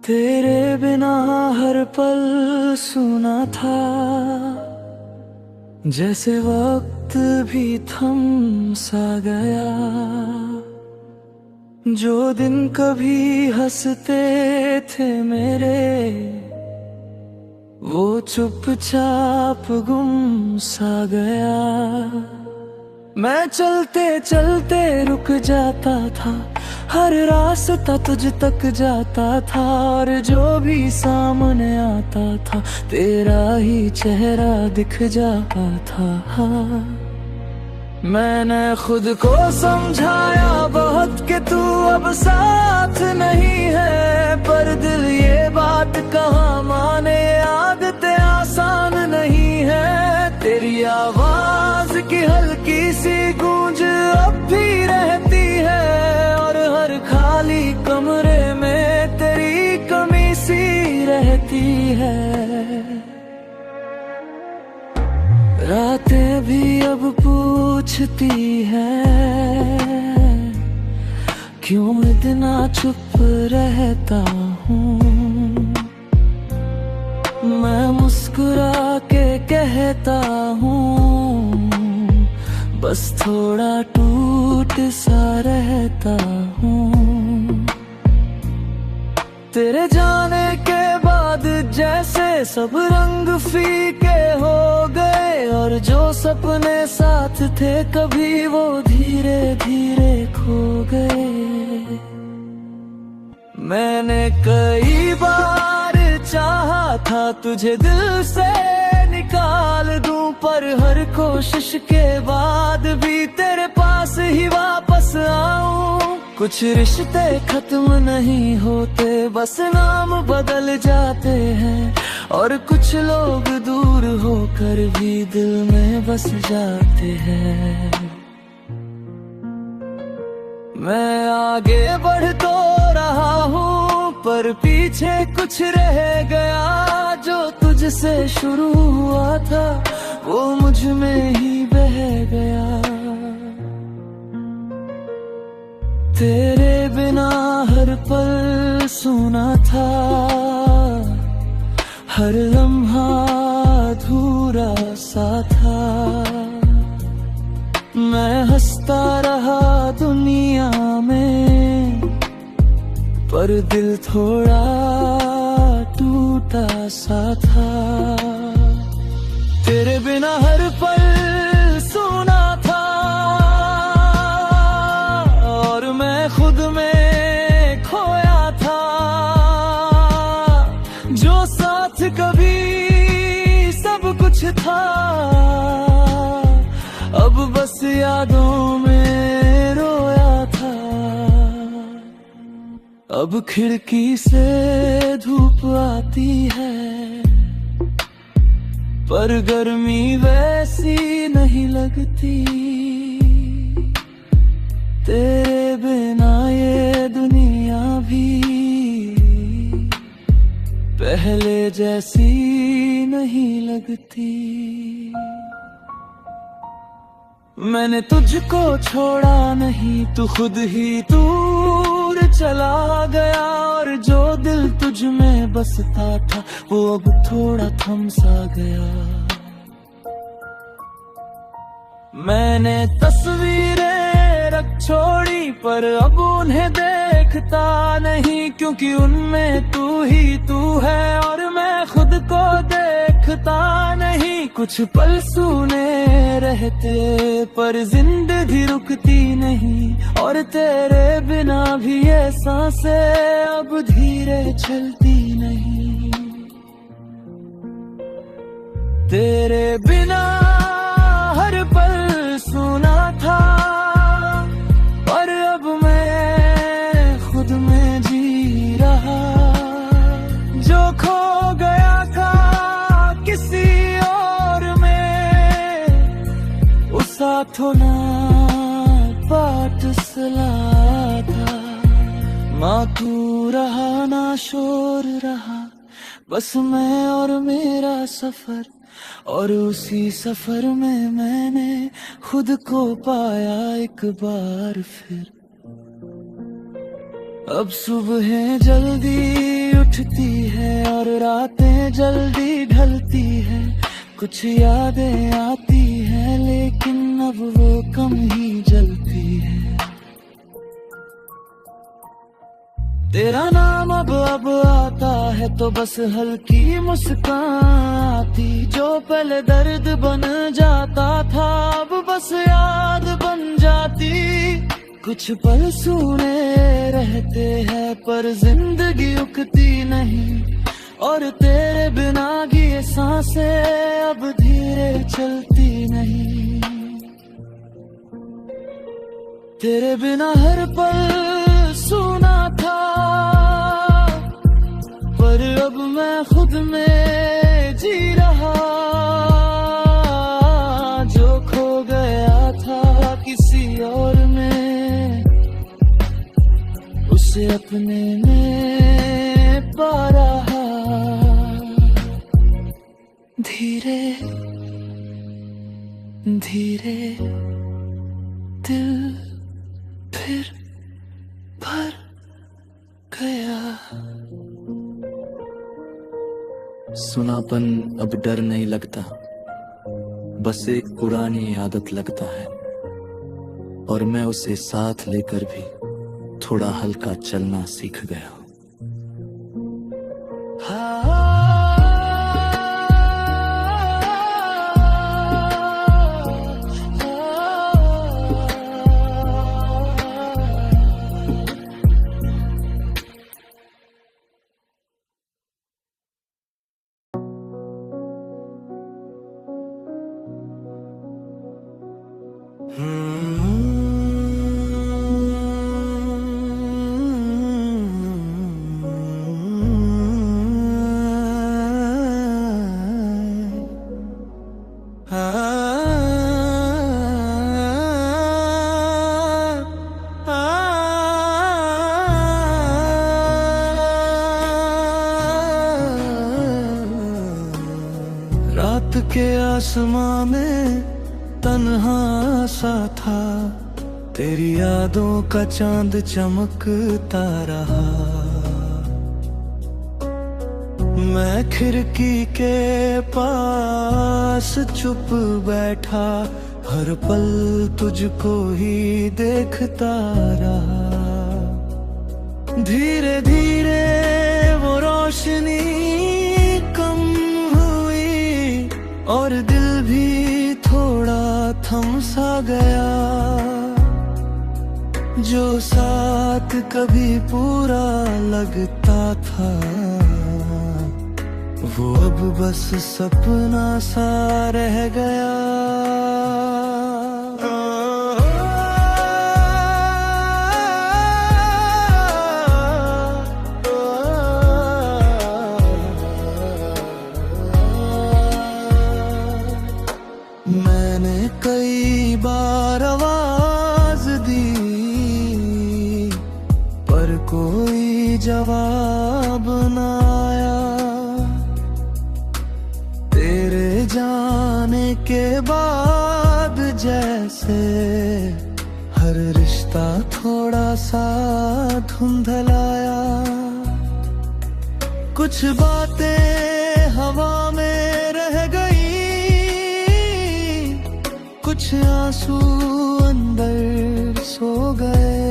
तेरे बिना हर पल सुना था, जैसे वक्त भी थम सा गया। जो दिन कभी हंसते थे मेरे, वो चुपचाप गुम सा गया। मैं चलते चलते रुक जाता था, हर रास्ता तुझ तक जाता था, और जो भी सामने आता था तेरा ही चेहरा दिख जाता था। मैंने खुद को समझाया बहुत कि तू अब साथ नहीं है, पर दिल ये बात कहाँ माने, आदतें आसान नहीं है। तेरी आवाज की हल्की सी गूंज अब भी रहती है, और हर खाली कमरे में तेरी कमी सी रहती है। रातें भी अब पूछती है, क्यों इतना चुप रहता हूँ। मैं मुस्कुरा के कहता हूँ, बस थोड़ा टूट सा रहता हूँ। तेरे जाने के बाद जैसे सब रंग फीके हो गए, और जो सपने साथ थे कभी वो धीरे धीरे खो गए। मैंने कई बार चाहा था तुझे दिल से निकाल दूं, पर हर कोशिश के बाद भी तेरे पास ही वापस आऊं। कुछ रिश्ते खत्म नहीं होते, बस नाम बदल जाते हैं, और कुछ लोग दूर होकर भी दिल में बस जाते हैं। मैं आगे बढ़ तो रहा हूँ, पर पीछे कुछ रह गया। जो तुझसे शुरू हुआ था वो मुझ में ही बह गया। तेरे बिना हर पल सुना था, हर लम्हा अधूरा सा था। मैं हंसता रहा दुनिया में, पर दिल थोड़ा टूटा सा था। तेरे बिना हर पल सुना था, और मैं खुद में खोया था। जो साथ कभी सब कुछ था, अब बस यादों में रोया था। अब खिड़की से धूप आती है, पर गर्मी वैसी नहीं लगती। तेरे बिना ये दुनिया भी पहले जैसी नहीं लगती। मैंने तुझको छोड़ा नहीं, तू खुद ही दूर चला गया, और जो दिल तुझ में बसता था वो अब थोड़ा थम सा गया। मैंने तस्वीरें रख छोड़ी, पर अब उन्हें देखता नहीं, क्योंकि उनमें तू ही तू है, और मैं खुद को देखता नहीं। कुछ पल सूने रहते, पर जिंदगी रुकती नहीं, और तेरे बिना भी ये सांसें अब धीरे चलती नहीं। तेरे बिना हर पल सुना था, और अब मैं खुद में जी रहा। जो खो गया था किसी और में, उसा तो ना बाट सला था। ना तू रहा ना शोर रहा, बस मैं और मेरा सफर, और उसी सफर में मैंने खुद को पाया एक बार फिर। अब सुबहें जल्दी उठती है और रातें जल्दी ढलती है। कुछ यादें आती हैं लेकिन अब वो कम ही जलती है। तेरा नाम अब आता है तो बस हल्की मुस्कान आती। जो पहले दर्द बन जाता था अब बस याद बन जाती। कुछ पल सूने रहते हैं पर जिंदगी उकती नहीं। और तेरे बिना की ये सांसें अब धीरे चलती नहीं। तेरे बिना हर पल सुना था पर अब मैं खुद में जी रहा। जो खो गया था किसी और में उसे अपने में पा रहा। धीरे धीरे दिल फिर भर गया। सुनापन अब डर नहीं लगता, बस एक पुरानी आदत लगता है। और मैं उसे साथ लेकर भी थोड़ा हल्का चलना सीख गया। रात के आसमां में तन्हा सा था, तेरी यादों का चांद चमकता रहा। मैं खिड़की के पास चुप बैठा, हर पल तुझको ही देखता रहा। धीरे धीरे वो रोशनी कम हुई और दिल भी थोड़ा थम सा गया। जो साथ कभी पूरा लगता था, वो अब बस सपना सा रह गया। मैंने कई बार आवाज दी, पर कोई जवाब न आया। तेरे जाने के बाद जैसे हर रिश्ता थोड़ा सा धुंधलाया। कुछ बातें हवा में रह गई, कुछ आंसू अंदर सो गए।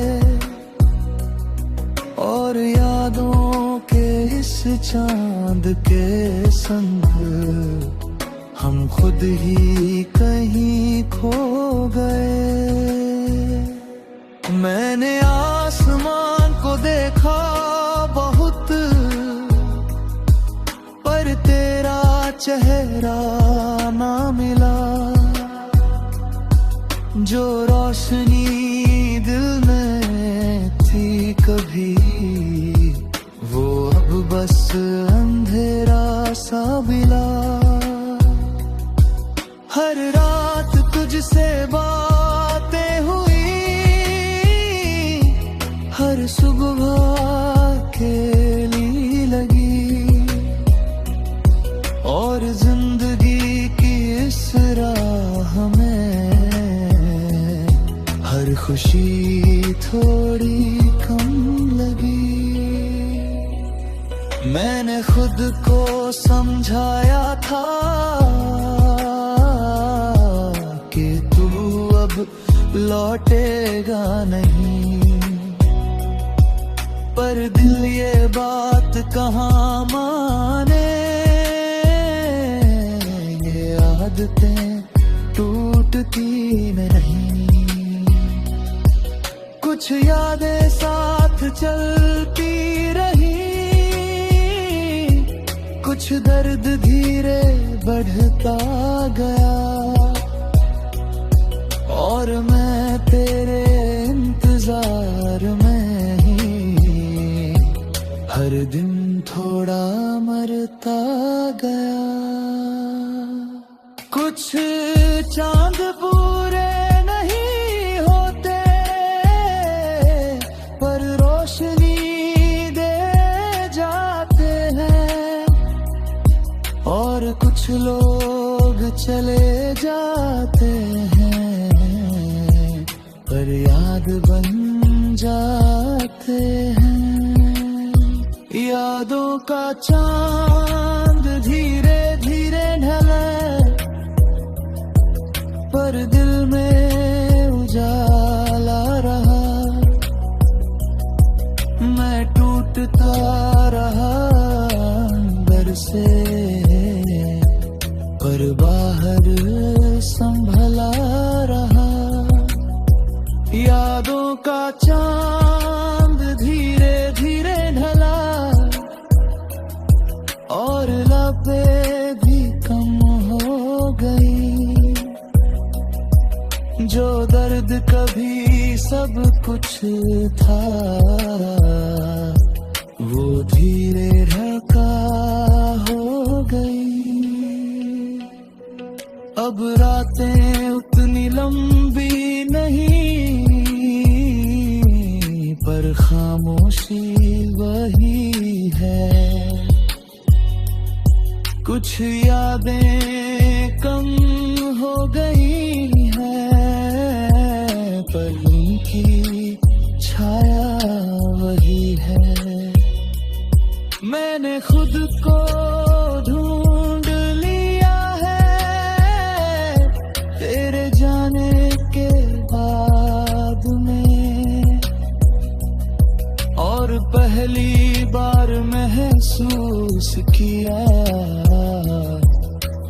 और यादों के इस चांद के संग हम खुद ही कहीं खो गए। मैंने आसमान को देखा बहुत, पर तेरा चेहरा ना मिला। जो रोशनी दिल में थी कभी, वो अब बस अंधेरा सा मिला। हर रात तुझसे बातें हुई, हर सुबह अकेली लगी। और जिंदगी की इस राह में हर खुशी थोड़ी कम लगी। मैंने खुद को समझाया था कि तू अब लौटेगा नहीं, पर दिल ये बात कहाँ माने। ये आदतें टूटती नहीं, कुछ यादें साथ चलती रही, कुछ दर्द धीरे बढ़ता गया, और मैं तेरे इंतजार में ही हर दिन थोड़ा मरता गया। कुछ चांद पूरे नहीं होते, पर रोशनी दे जाते हैं, और कुछ लोग चले जाते हैं, पर याद बन जाते हैं। यादों का चांद धीरे धीरे ढले, पर दिल में उजाला रहा। मैं टूटता रहा अंदर से, पर बाहर संभला रहा। यादों का चांद धीरे धीरे ढला, और लबें भी कम हो गई। जो दर्द कभी सब कुछ था, वो धीरे ढका हो गई। अब रातें उतनी लंबी नहीं, पर खामोशी वही है। कुछ यादें कम हो गई हैं, पर उनकी छाया वही है। मैंने खुद को ढूंढ लिया है तेरे जाने के बाद में, और पहली बार महसूस किया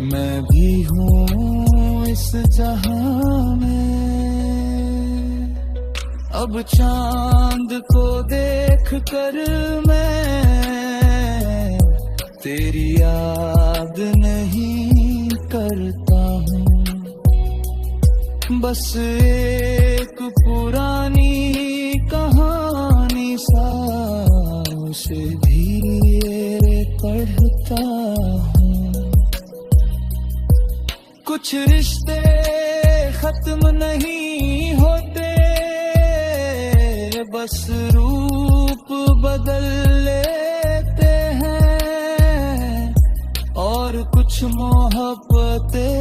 मैं भी हूँ इस जहां में। अब चांद को देख कर मैं तेरी याद नहीं करता हूँ, बस एक पुरानी कहानी सा उसे धीरे पढ़ता हूँ। कुछ रिश्ते खत्म नहीं होते, बस रूप बदल लेते हैं, और कुछ मोहब्बतें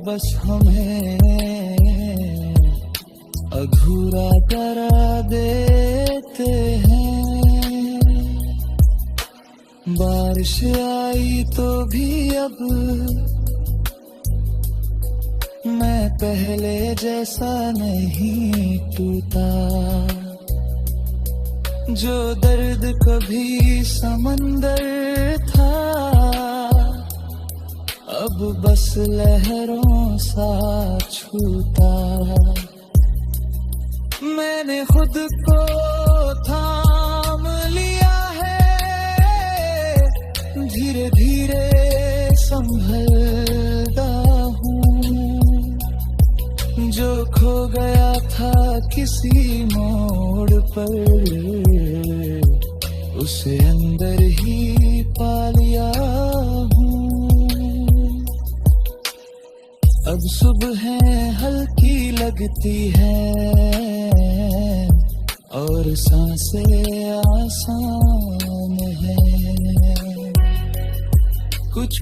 बस हमें अधूरा करा देते हैं। बारिश आई तो भी अब मैं पहले जैसा नहीं टूटा। जो दर्द कभी समंदर था, अब बस लहरों सा छूटा। मैंने खुद को थाम लिया है, धीरे धीरे संभलता हूँ। जो खो गया था किसी मोड़ पर, उसे अंदर ही पा लिया हूँ। अब सुबह हल्की लगती है, और सांसें आसान है। कुछ